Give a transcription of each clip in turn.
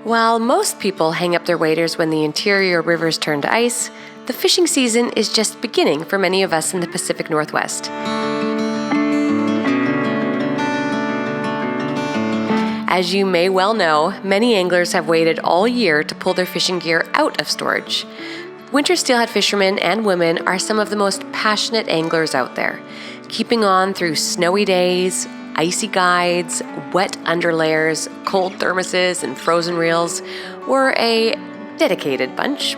While most people hang up their waders when the interior rivers turn to ice, the fishing season is just beginning for many of us in the Pacific Northwest. As you may well know, many anglers have waited all year to pull their fishing gear out of storage. Winter steelhead fishermen and women are some of the most passionate anglers out there, keeping on through snowy days, icy guides, wet underlayers, cold thermoses, and frozen reels. We're a dedicated bunch.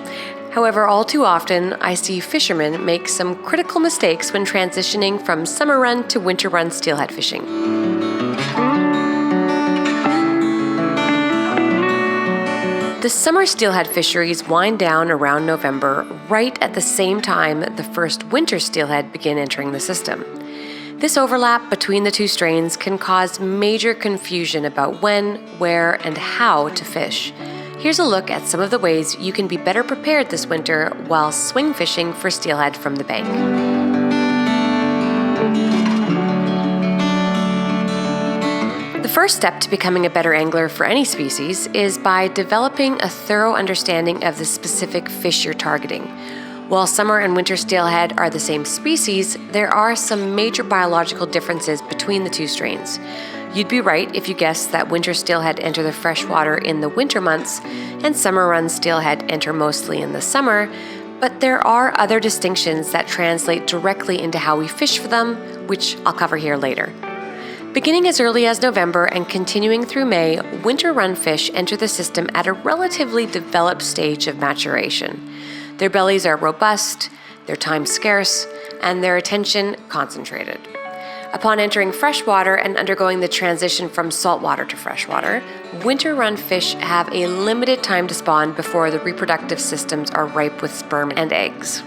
However, all too often, I see fishermen make some critical mistakes when transitioning from summer run to winter run steelhead fishing. The summer steelhead fisheries wind down around November, right at the same time the first winter steelhead begin entering the system. This overlap between the two strains can cause major confusion about when, where, and how to fish. Here's a look at some of the ways you can be better prepared this winter while swing fishing for steelhead from the bank. The first step to becoming a better angler for any species is by developing a thorough understanding of the specific fish you're targeting. While summer and winter steelhead are the same species, there are some major biological differences between the two strains. You'd be right if you guessed that winter steelhead enter the freshwater in the winter months and summer run steelhead enter mostly in the summer, but there are other distinctions that translate directly into how we fish for them, which I'll cover here later. Beginning as early as November and continuing through May, winter run fish enter the system at a relatively developed stage of maturation. Their bellies are robust, their time scarce, and their attention concentrated. Upon entering freshwater and undergoing the transition from saltwater to freshwater, winter run fish have a limited time to spawn before the reproductive systems are ripe with sperm and eggs.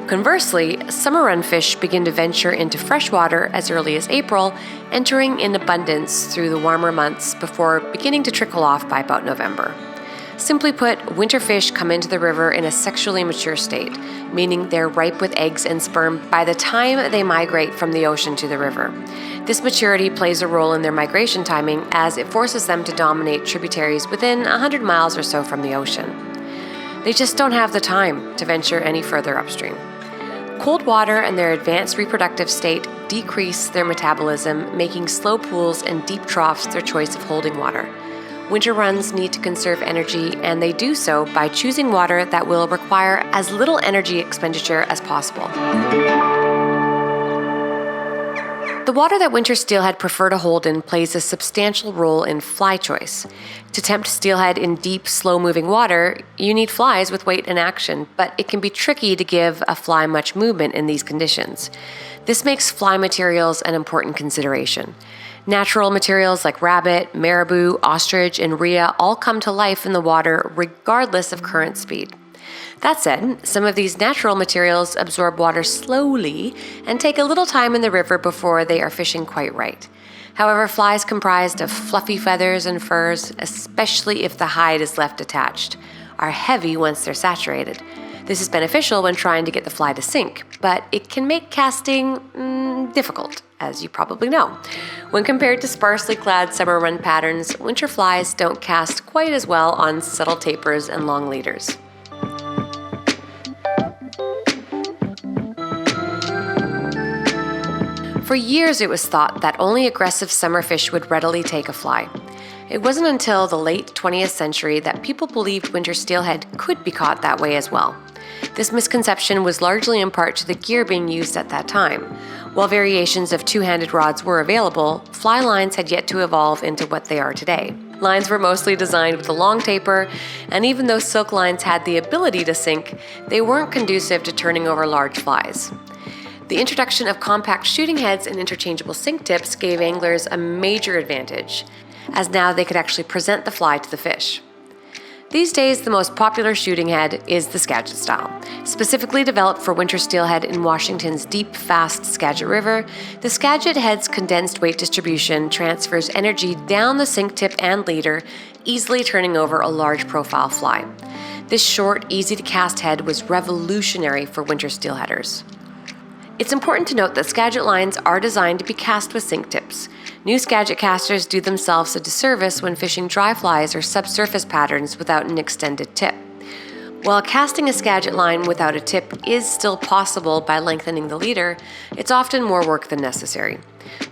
Conversely, summer run fish begin to venture into freshwater as early as April, entering in abundance through the warmer months before beginning to trickle off by about November. Simply put, winter fish come into the river in a sexually mature state, meaning they're ripe with eggs and sperm by the time they migrate from the ocean to the river. This maturity plays a role in their migration timing as it forces them to dominate tributaries within 100 miles or so from the ocean. They just don't have the time to venture any further upstream. Cold water and their advanced reproductive state decrease their metabolism, making slow pools and deep troughs their choice of holding water. Winter runs need to conserve energy, and they do so by choosing water that will require as little energy expenditure as possible. The water that winter steelhead prefer to hold in plays a substantial role in fly choice. To tempt steelhead in deep, slow-moving water, you need flies with weight and action, but it can be tricky to give a fly much movement in these conditions. This makes fly materials an important consideration. Natural materials like rabbit, marabou, ostrich, and rhea all come to life in the water regardless of current speed. That said, some of these natural materials absorb water slowly and take a little time in the river before they are fishing quite right. However, flies comprised of fluffy feathers and furs, especially if the hide is left attached, are heavy once they're saturated. This is beneficial when trying to get the fly to sink, but it can make casting difficult, as you probably know. When compared to sparsely clad summer run patterns, winter flies don't cast quite as well on subtle tapers and long leaders. For years, it was thought that only aggressive summer fish would readily take a fly. It wasn't until the late 20th century that people believed winter steelhead could be caught that way as well. This misconception was largely in part to the gear being used at that time. While variations of two-handed rods were available, fly lines had yet to evolve into what they are today. Lines were mostly designed with a long taper, and even though silk lines had the ability to sink, they weren't conducive to turning over large flies. The introduction of compact shooting heads and interchangeable sink tips gave anglers a major advantage, as now they could actually present the fly to the fish. These days, the most popular shooting head is the Skagit style. Specifically developed for winter steelhead in Washington's deep, fast Skagit River, the Skagit head's condensed weight distribution transfers energy down the sink tip and leader, easily turning over a large profile fly. This short, easy-to-cast head was revolutionary for winter steelheaders. It's important to note that Skagit lines are designed to be cast with sink tips. New Skagit casters do themselves a disservice when fishing dry flies or subsurface patterns without an extended tip. While casting a Skagit line without a tip is still possible by lengthening the leader, it's often more work than necessary.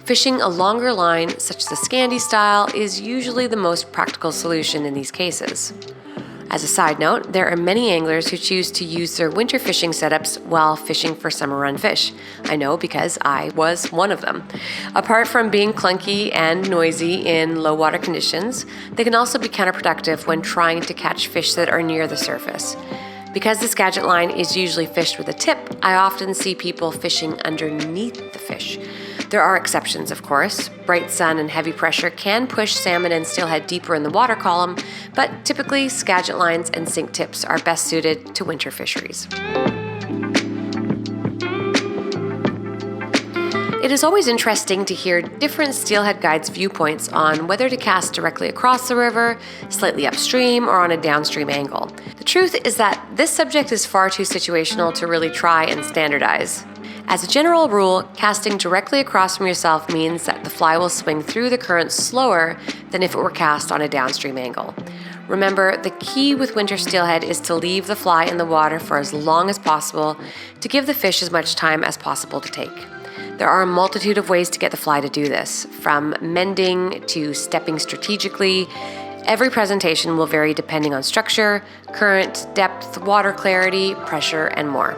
Fishing a longer line, such as the Scandi style, is usually the most practical solution in these cases. As a side note, there are many anglers who choose to use their winter fishing setups while fishing for summer run fish. I know because I was one of them. Apart from being clunky and noisy in low water conditions, they can also be counterproductive when trying to catch fish that are near the surface. Because the Skagit line is usually fished with a tip, I often see people fishing underneath the fish. There are exceptions, of course. Bright sun and heavy pressure can push salmon and steelhead deeper in the water column, but typically Skagit lines and sink tips are best suited to winter fisheries. It is always interesting to hear different steelhead guides' viewpoints on whether to cast directly across the river, slightly upstream, or on a downstream angle. The truth is that this subject is far too situational to really try and standardize. As a general rule, casting directly across from yourself means that the fly will swing through the current slower than if it were cast on a downstream angle. Remember, the key with winter steelhead is to leave the fly in the water for as long as possible to give the fish as much time as possible to take. There are a multitude of ways to get the fly to do this, from mending to stepping strategically. Every presentation will vary depending on structure, current, depth, water clarity, pressure, and more.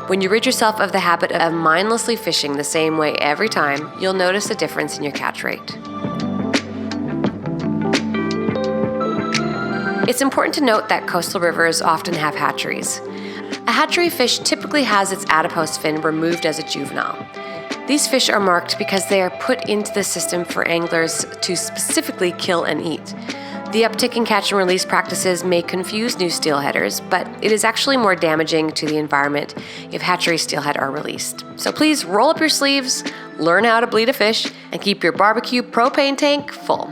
When you rid yourself of the habit of mindlessly fishing the same way every time, you'll notice a difference in your catch rate. It's important to note that coastal rivers often have hatcheries. A hatchery fish typically has its adipose fin removed as a juvenile. These fish are marked because they are put into the system for anglers to specifically kill and eat. The uptick in catch and release practices may confuse new steelheaders, but it is actually more damaging to the environment if hatchery steelhead are released. So please roll up your sleeves, learn how to bleed a fish, and keep your barbecue propane tank full.